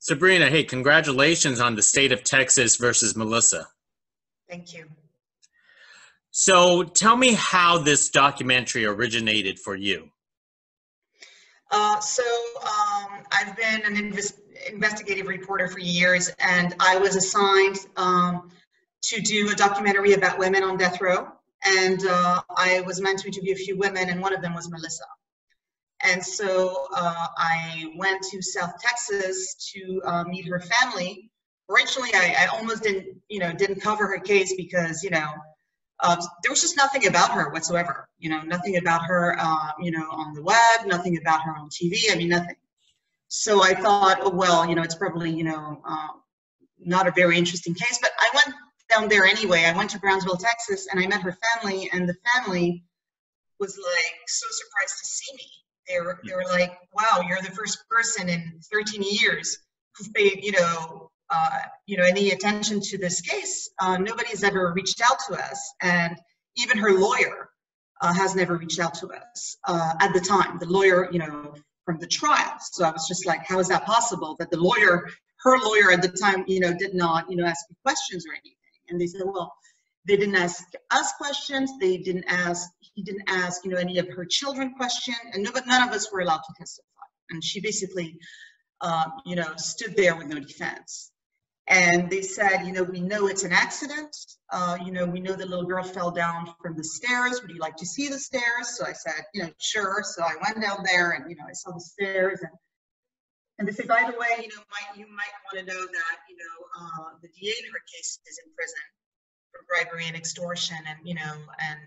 Sabrina, hey, congratulations on the state of Texas versus Melissa. Thank you. So tell me how this documentary originated for you. I've been an investigative reporter for years, and I was assigned to do a documentary about women on death row. And I was meant to interview a few women, and one of them was Melissa. And so I went to South Texas to meet her family. Originally, I almost didn't cover her case because, there was just nothing about her whatsoever. Nothing about her, on the web, nothing about her on TV. I mean, nothing. So I thought, oh, well, it's probably, not a very interesting case. But I went down there anyway. I went to Brownsville, Texas, and I met her family. And the family was like so surprised to see me. They were like, wow, you're the first person in 13 years who've paid, any attention to this case. Nobody's ever reached out to us. And even her lawyer has never reached out to us at the time, the lawyer, from the trial. So I was just like, how is that possible that her lawyer at the time, did not, ask me questions or anything? And they said, well, they didn't ask us questions. He didn't ask, any of her children questions, and none of us were allowed to testify. And she basically, stood there with no defense. And they said, we know it's an accident. We know the little girl fell down from the stairs. Would you like to see the stairs? So I said, sure. So I went down there and, I saw the stairs. And they said, by the way, you might want to know that, the DA in her case is in prison for bribery and extortion. And, and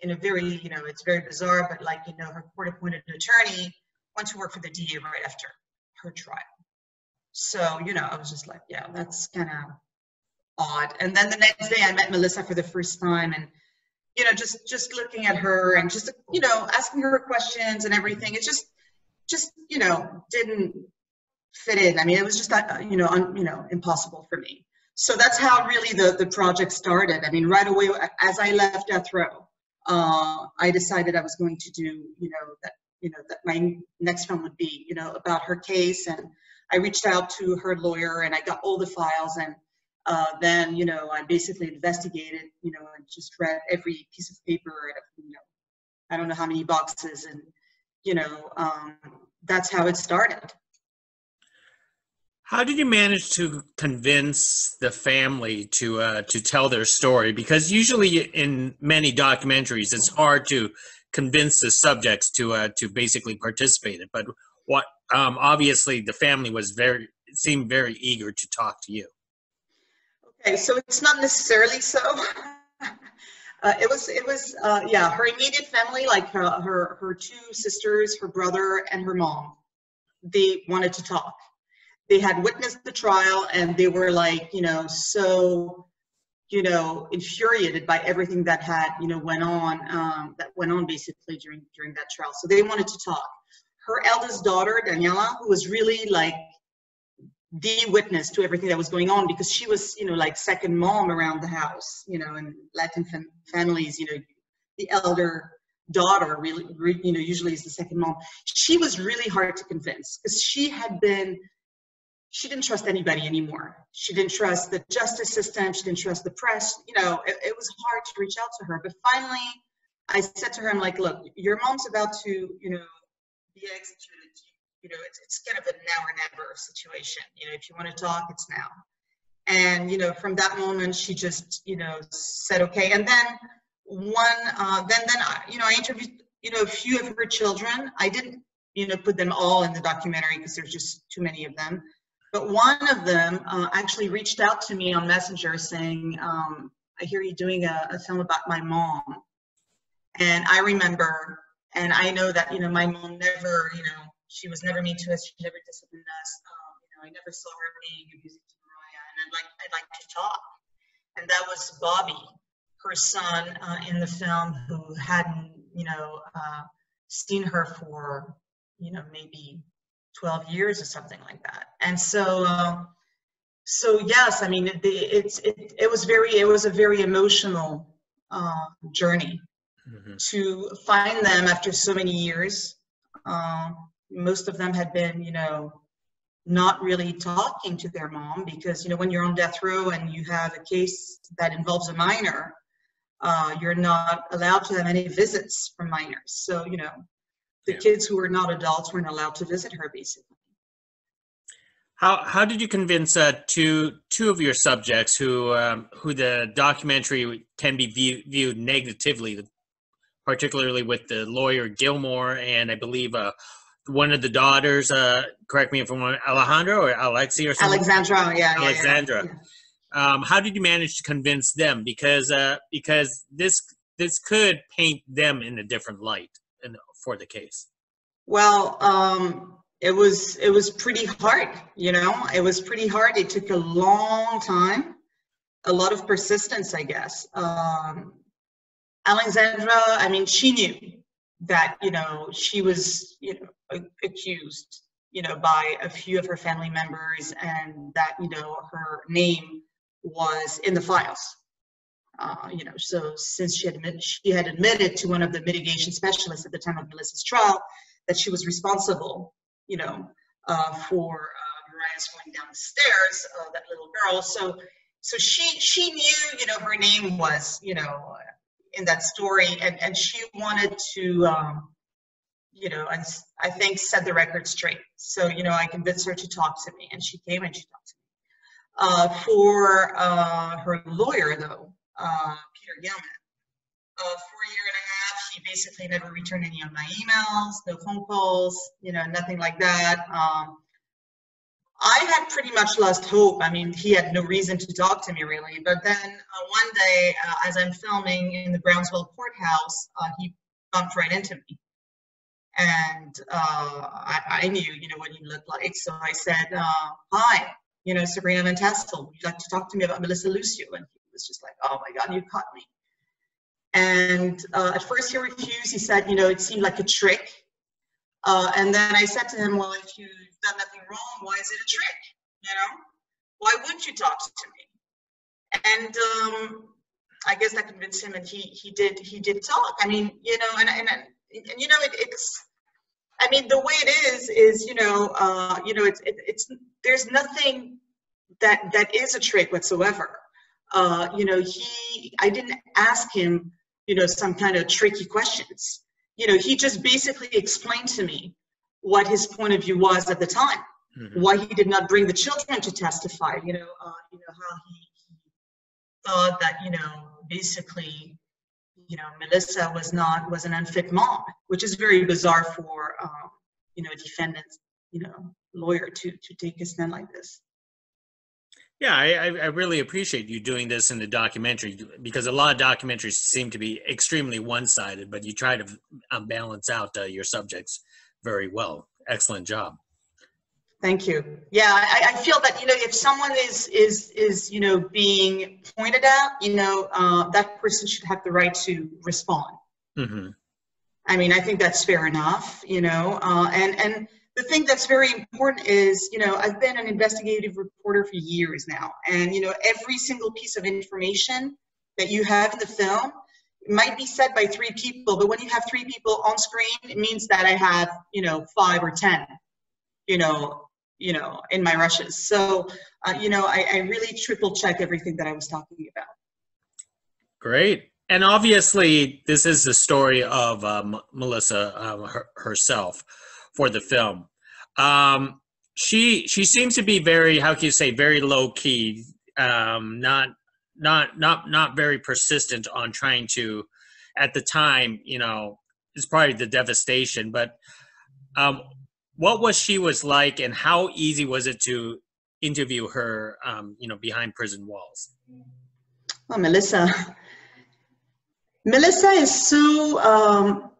in a very, it's very bizarre, but like, her court-appointed attorney went to work for the DA right after her trial. So, I was just like, yeah, that's kind of odd. And then the next day I met Melissa for the first time, and, just looking at her and just, asking her questions and everything. It just, didn't fit in. I mean, it was just, impossible for me. So that's how really the project started. I mean, right away, as I left death row, I decided I was going to do, that my next film would be, about her case. And I reached out to her lawyer and I got all the files, and then, I basically investigated, and just read every piece of paper, I don't know how many boxes, and, that's how it started. How did you manage to convince the family to tell their story? Because usually in many documentaries, it's hard to convince the subjects to basically participate in it. But obviously the family seemed very eager to talk to you. Okay, so it's not necessarily so. It was her immediate family, like her two sisters, her brother, and her mom. They wanted to talk. They had witnessed the trial, and they were like, so, infuriated by everything that had, went on basically during that trial. So they wanted to talk. Her eldest daughter, Daniela, who was really like the witness to everything that was going on, because she was, like second mom around the house, in Latin families, the elder daughter really, usually is the second mom. She was really hard to convince because she didn't trust anybody anymore. She didn't trust the justice system. She didn't trust the press. It was hard to reach out to her. But finally, I said to her, I'm like, look, your mom's about to, be executed. It's kind of a now or never situation. If you want to talk, it's now. And, from that moment, she just, said, okay. And then I interviewed, a few of her children. I didn't, put them all in the documentary because there's just too many of them. But one of them actually reached out to me on Messenger saying, I hear you doing a film about my mom. And I remember, and I know that, my mom never, she was never mean to us. She never disciplined us. I never saw her being abusive to Mariah. And I'd like to talk. And that was Bobby, her son in the film, who hadn't, seen her for, maybe 12 years or something like that. And so yes, I mean, it was a very emotional journey to find them after so many years. Most of them had been, not really talking to their mom because, you know, when you're on death row and you have a case that involves a minor, you're not allowed to have any visits from minors. So, you know, the kids who were not adults weren't allowed to visit her, basically. How did you convince two of your subjects who the documentary can be viewed negatively, particularly with the lawyer Gilmore and I believe one of the daughters, correct me if I'm wrong, Alejandro or Alexi or something? Alexandra, yeah. Alexandra. Yeah. How did you manage to convince them? Because this could paint them in a different light for the case. Well, it was pretty hard, you know. It was pretty hard. It took a long time, a lot of persistence, I guess. Alexandra, I mean, she knew that, you know, she was, you know, accused, you know, by a few of her family members, and that, you know, her name was in the files. You know, so since she had admitted to one of the mitigation specialists at the time of Melissa's trial that she was responsible, you know, for Mariah's going down the stairs, that little girl. So she knew, you know, her name was, you know, in that story, and she wanted to, you know, I think set the record straight. So, you know, I convinced her to talk to me, and she came and she talked to me. For her lawyer, though, Peter Gilman, for a year and a half, he basically never returned any of my emails, no phone calls, you know, nothing like that. I had pretty much lost hope. I mean, he had no reason to talk to me, really. But then one day, as I'm filming in the Brownsville courthouse, he bumped right into me. And I knew, you know, what he looked like. So I said, hi, you know, Sabrina Van Tassel, would you like to talk to me about Melissa Lucio? And he was just like, oh my God, you caught me. And at first he refused. He said, you know, it seemed like a trick. And then I said to him, well, if you've done nothing wrong, why is it a trick? You know, why wouldn't you talk to me? And I guess that convinced him, and he did talk. I mean, you know, and you know, it's, I mean, the way it is, you know, it's there's nothing that is a trick whatsoever. You know, I didn't ask him, you know, some kind of tricky questions. You know, he just basically explained to me what his point of view was at the time, why he did not bring the children to testify, you know, how he thought that, you know, basically, you know, Melissa was an unfit mom, which is very bizarre for, you know, a defendant, you know, lawyer to take a stand like this. Yeah, I really appreciate you doing this in the documentary, because a lot of documentaries seem to be extremely one-sided, but you try to balance out your subjects very well. Excellent job. Thank you. Yeah, I feel that, you know, if someone is you know, being pointed at, you know, that person should have the right to respond. I mean, I think that's fair enough, you know, and the thing that's very important is, you know, I've been an investigative reporter for years now, and, you know, every single piece of information that you have in the film might be said by 3 people, but when you have 3 people on screen, it means that I have, you know, 5 or 10, you know, in my rushes. So, you know, I really triple check everything that I was talking about. Great. And obviously, this is the story of Melissa herself for the film. She seems to be very, how can you say, very low key, not very persistent on trying to, at the time, you know, it's probably the devastation. But what was she like, and how easy was it to interview her, you know, behind prison walls? Well, Melissa is so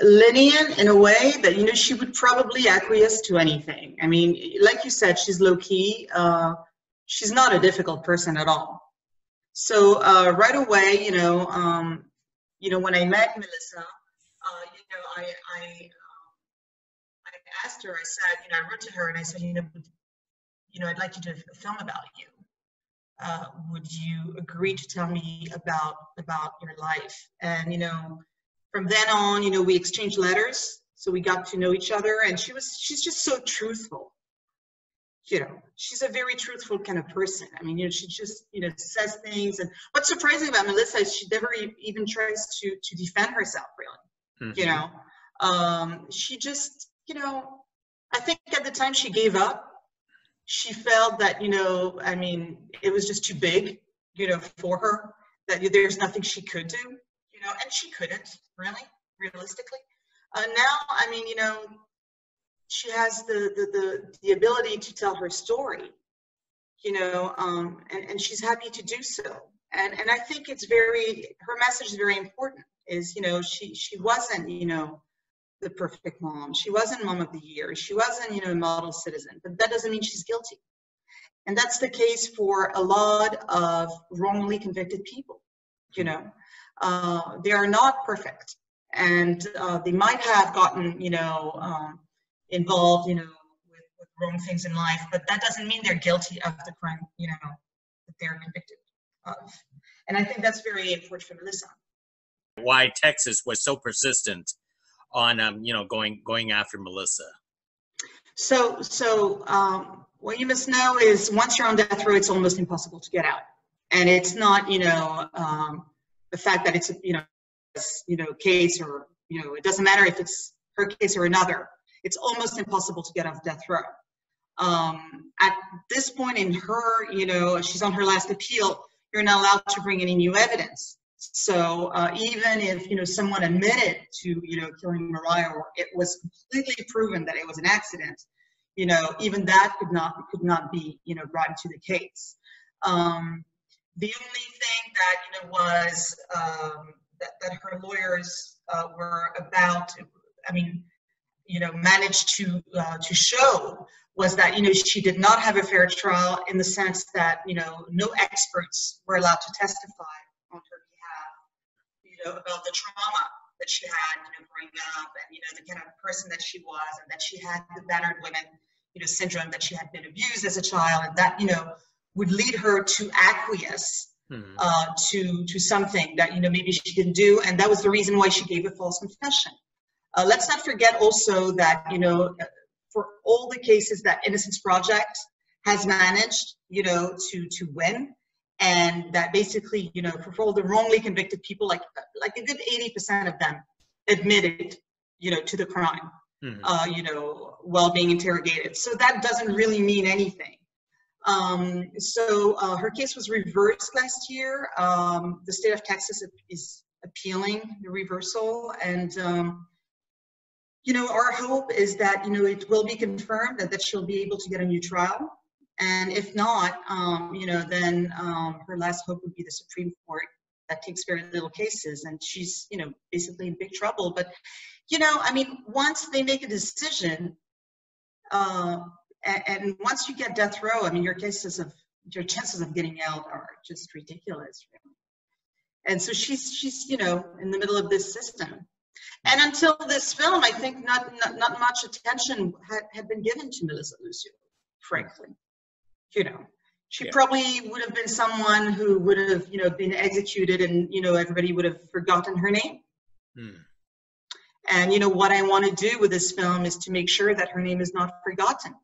lenient in a way that, you know, she would probably acquiesce to anything. I mean, like you said, she's low key. She's not a difficult person at all. So right away, you know, when I met Melissa, you know, I asked her. I said, you know, I wrote to her and I said, you know, I'd like to do a film about you. Would you agree to tell me about your life? And, you know, from then on, you know, we exchanged letters, so we got to know each other, and she's just so truthful. You know, she's a very truthful kind of person. I mean, you know, she just, you know, says things. And what's surprising about Melissa is she never even tries to defend herself, really. Mm-hmm. You know, she just, you know, I think at the time she gave up. She felt that, you know, I mean, it was just too big, you know, for her, that there's nothing she could do, you know, and she couldn't, really, realistically. Now, I mean, you know, she has the ability to tell her story, you know, and she's happy to do so. And I think it's her message is very important, is, you know, she wasn't, you know, the perfect mom. She wasn't mom of the year. She wasn't, you know, a model citizen, but that doesn't mean she's guilty. And that's the case for a lot of wrongly convicted people, you know. They are not perfect. And they might have gotten, you know, involved, you know, with wrong things in life, but that doesn't mean they're guilty of the crime, you know, that they're convicted of. And I think that's very important for Melissa. Why Texas was so persistent on, you know, going after Melissa. So what you must know is once you're on death row, it's almost impossible to get out. And it's not, you know, the fact that it's a, you know, case, or, you know, it doesn't matter if it's her case or another. It's almost impossible to get off death row. At this point in her, you know, she's on her last appeal, you're not allowed to bring any new evidence. So even if, you know, someone admitted to, you know, killing Mariah, or it was completely proven that it was an accident, you know, even that could not be, you know, brought into the case. The only thing that, you know, was that her lawyers were about, I mean, you know, managed to show was that, you know, she did not have a fair trial, in the sense that, you know, no experts were allowed to testify on her behalf, you know, about the trauma that she had, you know, growing up, and, you know, the kind of person that she was, and that she had the battered women, you know, syndrome, that she had been abused as a child, and that, you know, would lead her to acquiesce to something that, you know, maybe she didn't do, and that was the reason why she gave a false confession. Let's not forget also that, you know, for all the cases that Innocence Project has managed, you know, to win, and that basically, you know, for all the wrongly convicted people, like a good 80% of them admitted, you know, to the crime, you know, while being interrogated. So that doesn't really mean anything. Her case was reversed last year. The state of Texas is appealing the reversal, and you know, our hope is that, you know, it will be confirmed that she'll be able to get a new trial. And if not, you know, then her last hope would be the Supreme Court, that takes very little cases, and she's, you know, basically in big trouble. But, you know, I mean, once they make a decision, and once you get death row, I mean, your chances of getting out are just ridiculous, really. And so she's, you know, in the middle of this system. And until this film, I think not much attention had been given to Melissa Lucio, frankly. You know, she probably would have been someone who would have, you know, been executed, and, you know, everybody would have forgotten her name. And, you know, what I want to do with this film is to make sure that her name is not forgotten,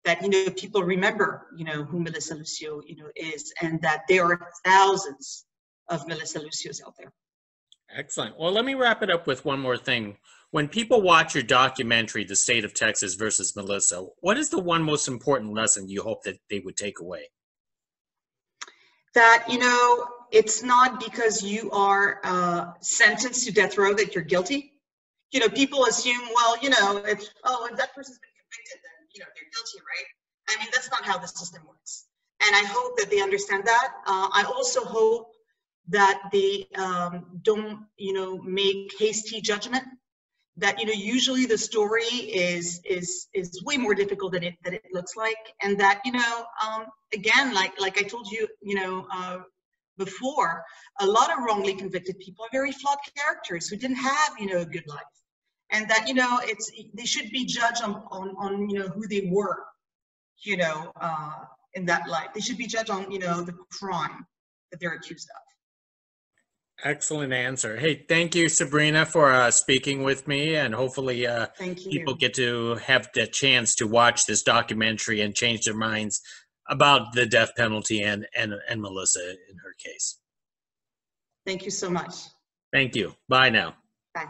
that, you know, people remember, you know, who Melissa Lucio, you know, is, and that there are thousands of Melissa Lucios out there. Excellent. Well, let me wrap it up with one more thing. When people watch your documentary, The State of Texas versus Melissa, what is the one most important lesson you hope that they would take away? That, you know, it's not because you are sentenced to death row that you're guilty. You know, people assume, well, you know, if that person's been convicted, then, you know, they're guilty, right? I mean, that's not how the system works. And I hope that they understand that. I also hope that they don't, you know, make hasty judgment. That, you know, usually the story is way more difficult than it looks like, and that, you know, again, like I told you, you know, before, a lot of wrongly convicted people are very flawed characters who didn't have, you know, a good life, and that, you know, they should be judged on you know, who they were, you know, in that life. They should be judged on, you know, the crime that they're accused of. Excellent answer. Hey, thank you, Sabrina, for speaking with me, and hopefully Thank people you. get to have the chance to watch this documentary and change their minds about the death penalty and Melissa in her case. Thank you so much. Thank you. Bye now. Bye.